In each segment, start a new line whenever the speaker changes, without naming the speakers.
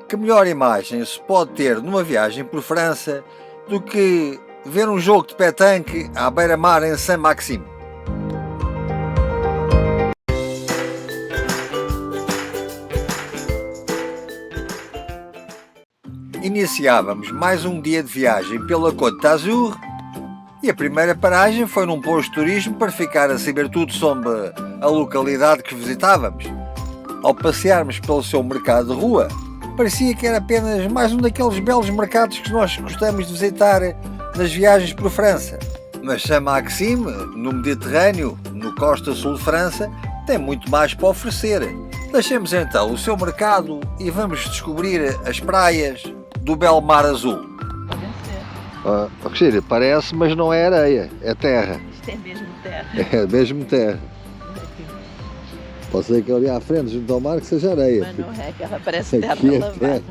Que melhor imagem se pode ter numa viagem por França do que ver um jogo de petanque à beira-mar em Saint-Maxime? Iniciávamos mais um dia de viagem pela Côte d'Azur e a primeira paragem foi num posto de turismo para ficar a saber tudo sobre a localidade que visitávamos. Ao passearmos pelo seu mercado de rua, parecia que era apenas mais um daqueles belos mercados que nós gostamos de visitar nas viagens por França. Mas Saint-Maxime, no Mediterrâneo, no costa sul de França, tem muito mais para oferecer. Deixemos então o seu mercado e vamos descobrir as praias do belo mar azul. Cristina, parece, mas não é areia, é terra.
Isto é mesmo terra.
É mesmo terra. Pode ser que ali à frente, junto ao mar, que seja areia.
Mas não é, que ela parece terra
Aqui é
lavada.
terra.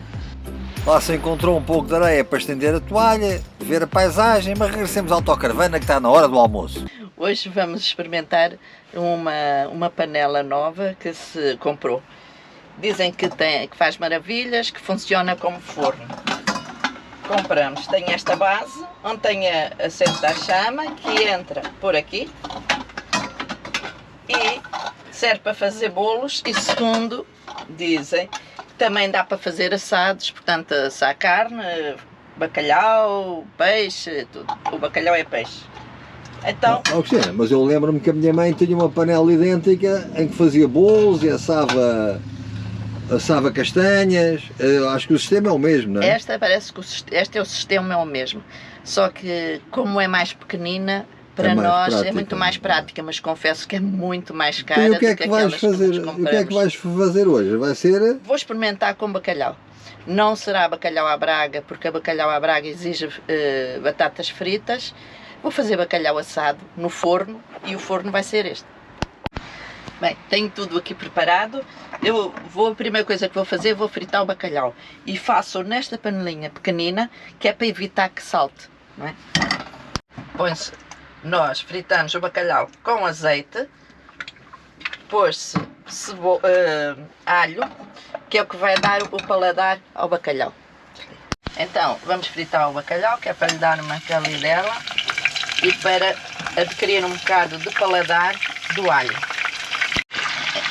Lá se encontrou um pouco de areia para estender a toalha, ver a paisagem, mas regressemos à autocaravana que está na hora do almoço.
Hoje vamos experimentar uma panela nova que se comprou. Dizem que faz maravilhas, que funciona como forno. Compramos, tem esta base, onde tem a assento da chama, que entra por aqui e serve para fazer bolos e, segundo dizem, também dá para fazer assados, portanto assar carne, bacalhau, peixe, tudo. O bacalhau é peixe. Então...
Cristina, mas eu lembro-me que a minha mãe tinha uma panela idêntica em que fazia bolos e assava castanhas. Eu acho que o sistema é o mesmo, não é?
Esta parece que este é o sistema é o mesmo, só que como é mais pequenina, para nós é muito mais prática, mas confesso que é muito mais cara
então, o que é
do que
que vais
aquelas
fazer?
que nós compramos.
O que é que vais fazer hoje? Vai ser...
Vou experimentar com bacalhau. Não será bacalhau à Braga, porque a bacalhau à Braga exige batatas fritas. Vou fazer bacalhau assado no forno e o forno vai ser este. Bem, tenho tudo aqui preparado. A primeira coisa que vou fazer, vou fritar o bacalhau. E faço nesta panelinha pequenina, que é para evitar que salte, não é? Põe-se, nós fritamos o bacalhau com azeite, pôs-se alho, que é o que vai dar o paladar ao bacalhau. Então, vamos fritar o bacalhau, que é para lhe dar uma calidela e para adquirir um bocado de paladar do alho.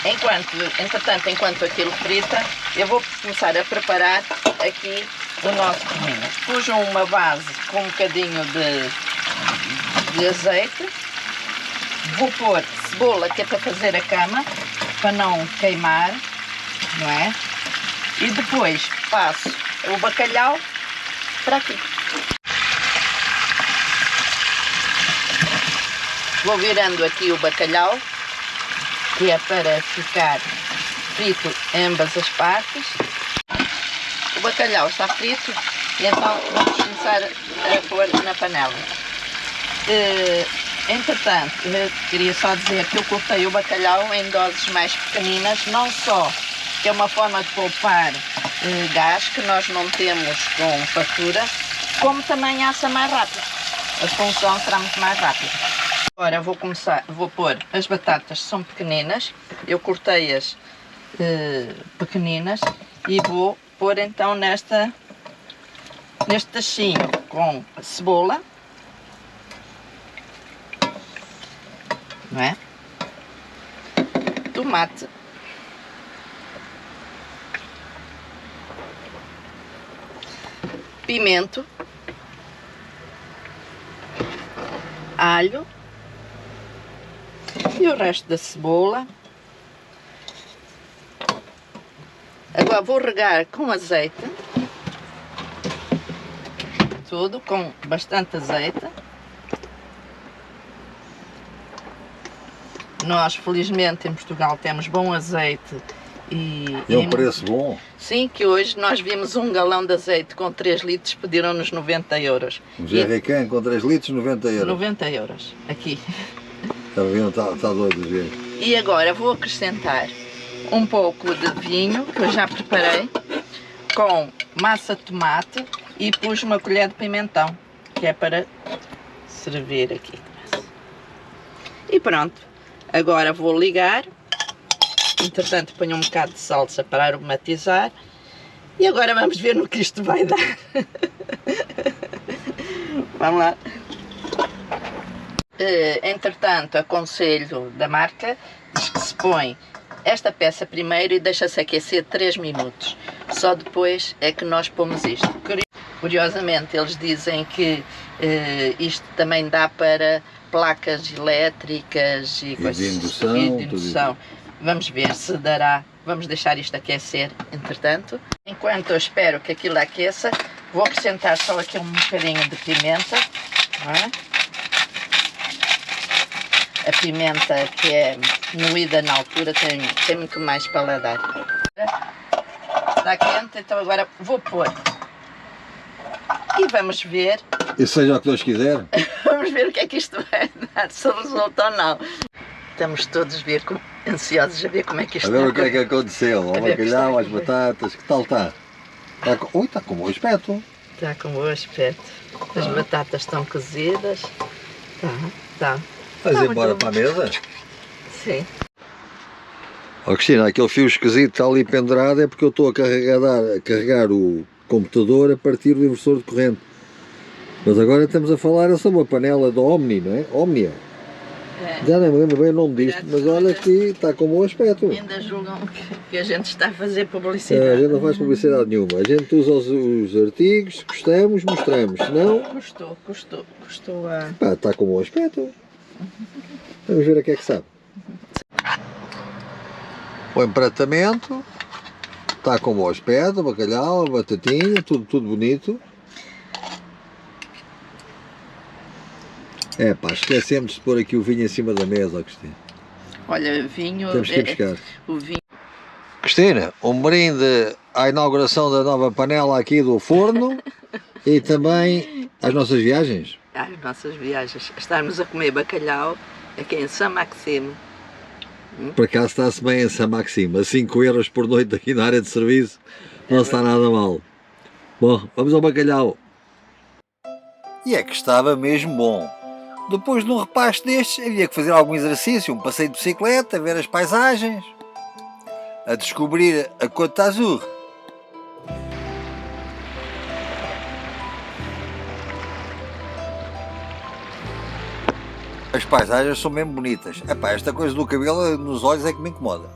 Enquanto aquilo frita, eu vou começar a preparar aqui o nosso comino. Pus uma base com um bocadinho de azeite. Vou pôr cebola, que é para fazer a cama, para não queimar, não é? E depois passo o bacalhau para aqui. Vou virando aqui o bacalhau, que é para ficar frito em ambas as partes. O bacalhau está frito e então vamos começar a pôr na panela. Entretanto, eu queria só dizer que eu cortei o bacalhau em doses mais pequeninas, não só que é uma forma de poupar gás, que nós não temos com fartura, como também assa mais rápido. A função será muito mais rápida. Agora vou pôr as batatas, são pequeninas, eu cortei-as pequeninas e vou pôr então neste tachinho com cebola, não é? Tomate, pimento, alho e o resto da cebola. Agora vou regar com azeite, tudo com bastante azeite. Nós felizmente em Portugal temos bom azeite e
um preço bom.
Sim, que hoje nós vimos um galão de azeite com 3 litros, pediram-nos 90 euros.
Um jerrycan com 3 litros, 90 euros.
90 euros, aqui.
Está doido de ver.
E agora vou acrescentar um pouco de vinho, que eu já preparei, com massa de tomate e pus uma colher de pimentão, que é para servir aqui. E pronto, agora vou ligar. Entretanto ponho um bocado de salsa para aromatizar E agora vamos ver no que isto vai dar. Vamos lá. Entretanto, aconselho da marca diz que se põe esta peça primeiro e deixa-se aquecer 3 minutos. Só depois é que nós pomos isto. Curiosamente, eles dizem que isto também dá para placas elétricas e coisas
de indução.
Vamos ver se dará. Vamos deixar isto aquecer, entretanto. Enquanto eu espero que aquilo aqueça, vou acrescentar só aqui um bocadinho de pimenta. Não é? A pimenta que é moída na altura tem muito mais paladar. Está quente, então agora vou pôr. E vamos ver.
E seja o que Deus quiser.
Vamos ver o que é que isto vai dar, se resulta ou não. Estamos todos ansiosos a ver como é que isto
A ver o que é que aconteceu. O bacalhau, as batatas, que tal está? Ui, está com bom aspecto.
Está com bom aspecto. As batatas estão cozidas. Está.
Vais embora para a mesa?
Sim.
Ó Cristina, aquele fio esquisito que está ali pendurado é porque eu estou a carregar o computador a partir do inversor de corrente. Mas agora estamos a falar sobre a panela da Omni, não é? Omnia.
É.
Já nem me lembro bem o nome disto, mas olha aqui, está com bom aspecto.
Ainda julgam que a gente está a fazer
A
publicidade.
gente não faz publicidade nenhuma, a gente usa os artigos, gostamos, mostramos, senão...
Custou a...
Pá, está com bom aspecto. Vamos ver a que é que sabe. O empratamento está com bom aspecto, bacalhau, batatinha, tudo bonito. É pá, esquecemos de pôr aqui o vinho em cima da mesa, Cristina.
Olha, vinho...
Temos que ir buscar.
O vinho...
Cristina, um brinde à inauguração da nova panela aqui do forno e também às nossas viagens.
As nossas viagens. Estarmos a comer bacalhau aqui em São Maxime.
Por acaso está-se bem em São Maxime, a 5 euros por noite aqui na área de serviço, não está nada mal. Bom, vamos ao bacalhau. E é que estava mesmo bom. Depois de um repasto destes, havia que fazer algum exercício, um passeio de bicicleta, a ver as paisagens, a descobrir a Côte d'Azur. As paisagens são mesmo bonitas. Epá, esta coisa do cabelo nos olhos é que me incomoda.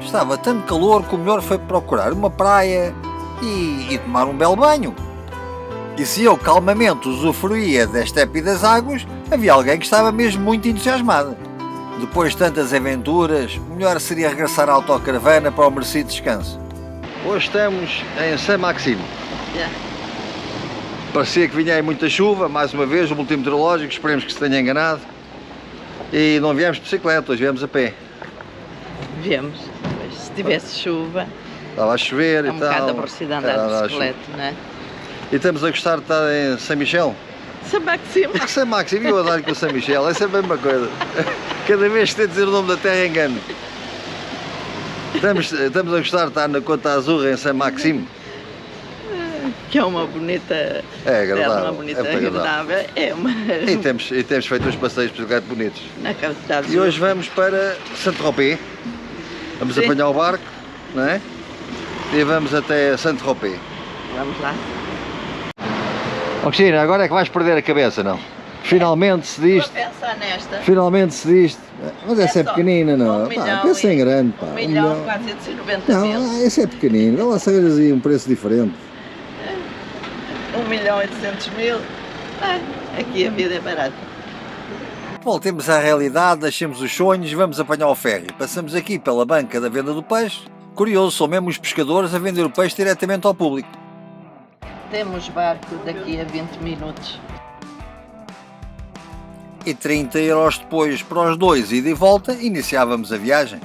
Estava tanto calor que o melhor foi procurar uma praia e tomar um belo banho. E se eu calmamente usufruía desta épi das águas, havia alguém que estava mesmo muito entusiasmado. Depois de tantas aventuras, melhor seria regressar à autocaravana para o merecido descanso. Hoje estamos em São Maxime. Parecia que vinha aí muita chuva, mais uma vez, o boletim meteorológico, esperemos que se tenha enganado. E não viemos de bicicleta, hoje viemos a pé.
Viemos, se tivesse chuva,
Estava a chover
é
e
um
tal.
bocado aborrecido andar de bicicleta, não é?
E estamos a gostar de estar em São Michel?
São Maxime.
Porque São Maxime e eu andar com o São Michel, é sempre a mesma coisa. Cada vez que tem de dizer o nome da terra engano. Estamos a gostar de estar na Côte d'Azur em São Maxime.
Que é uma bonita...
É agradável.
Uma bonita,
é
agradável. É uma...
E temos feito uns passeios bicicleta bonitos.
Na capital.
E hoje vamos para Saint-Tropez. Vamos
Sim.
apanhar o barco, não é? E vamos até Saint-Tropez.
Vamos lá.
Cristina, agora é que vais perder a cabeça, não? Finalmente se diz.
Estou a pensar nesta.
Finalmente se diz. Mas essa é
só
pequenina, não?
1 milhão
Pensa em grande, pá.
1 milhão 490
Não,
mil.
esse é pequenino. Vê lá se arranjas aí um preço diferente.
1 milhão 800 mil. Aqui a vida é barata.
Voltemos à realidade, deixemos os sonhos, vamos apanhar o ferry. Passamos aqui pela banca da venda do peixe. Curioso, são mesmo os pescadores a vender o peixe diretamente ao público.
Temos barco daqui a 20 minutos.
E 30 euros depois para os dois, ida e volta, iniciávamos a viagem.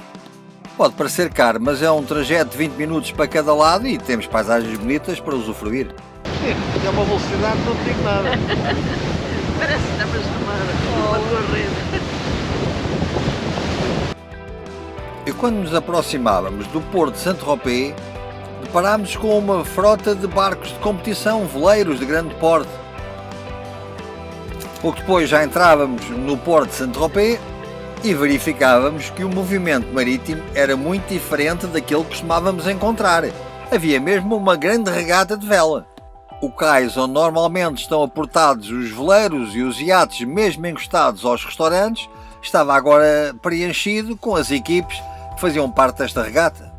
Pode parecer caro, mas é um trajeto de 20 minutos para cada lado e temos paisagens bonitas para usufruir.
É uma velocidade, não digo nada.
Parece que estamos numa corrida.
E quando nos aproximávamos do porto de Saint-Tropez, deparámos com uma frota de barcos de competição, veleiros de grande porte. Pouco depois já entrávamos no porto de Saint-Tropez e verificávamos que o movimento marítimo era muito diferente daquele que costumávamos encontrar. Havia mesmo uma grande regata de vela. O cais onde normalmente estão aportados os veleiros e os iates mesmo encostados aos restaurantes estava agora preenchido com as equipes que faziam parte desta regata.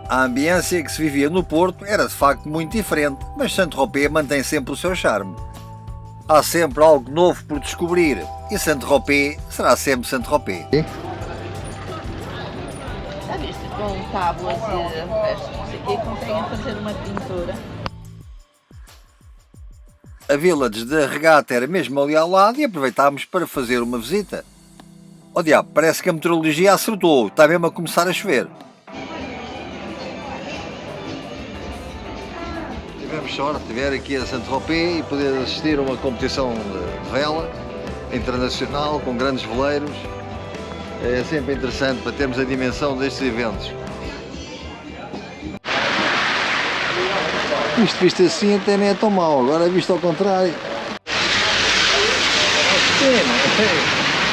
A ambiência que se vivia no Porto era de facto muito diferente, mas Saint-Tropez mantém sempre o seu charme. Há sempre algo novo por descobrir e Saint-Tropez será sempre Saint-Tropez.
Já viste com tábuas e restos, não sei o quê, conseguem fazer uma pintura.
A Village da regata era mesmo ali ao lado e aproveitámos para fazer uma visita. Oh diabo, parece que a meteorologia acertou, está mesmo a começar a chover. Tivemos sorte de ver aqui a Saint-Tropez e poder assistir a uma competição de vela internacional com grandes veleiros. É sempre interessante para termos a dimensão destes eventos. Isto visto assim até nem é tão mau, agora visto ao contrário.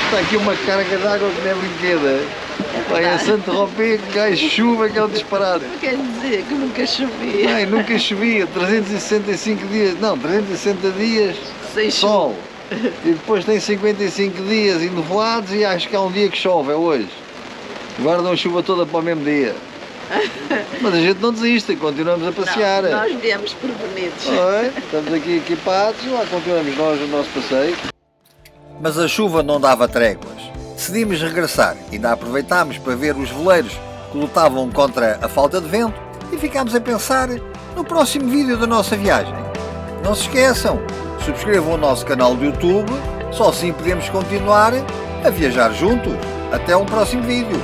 Está aqui uma carga de água que não é brinquedo. Vai a Saint-Tropez que cai chuva que é um disparado.
Quer dizer que nunca chovia.
Ai, nunca chovia, 365 dias, não, 360 dias
Sem
sol. E depois tem 55 dias enovoados e acho que há um dia que chove, é hoje. Agora dão a chuva toda para o mesmo dia. Mas a gente não desiste, continuamos a passear.
Não, nós viemos prevenidos.
Estamos aqui equipados e lá continuamos nós o nosso passeio. Mas a chuva não dava tréguas. Decidimos regressar e ainda aproveitámos para ver os veleiros que lutavam contra a falta de vento e ficámos a pensar no próximo vídeo da nossa viagem. Não se esqueçam, subscrevam o nosso canal do YouTube, só assim podemos continuar a viajar juntos. Até um próximo vídeo.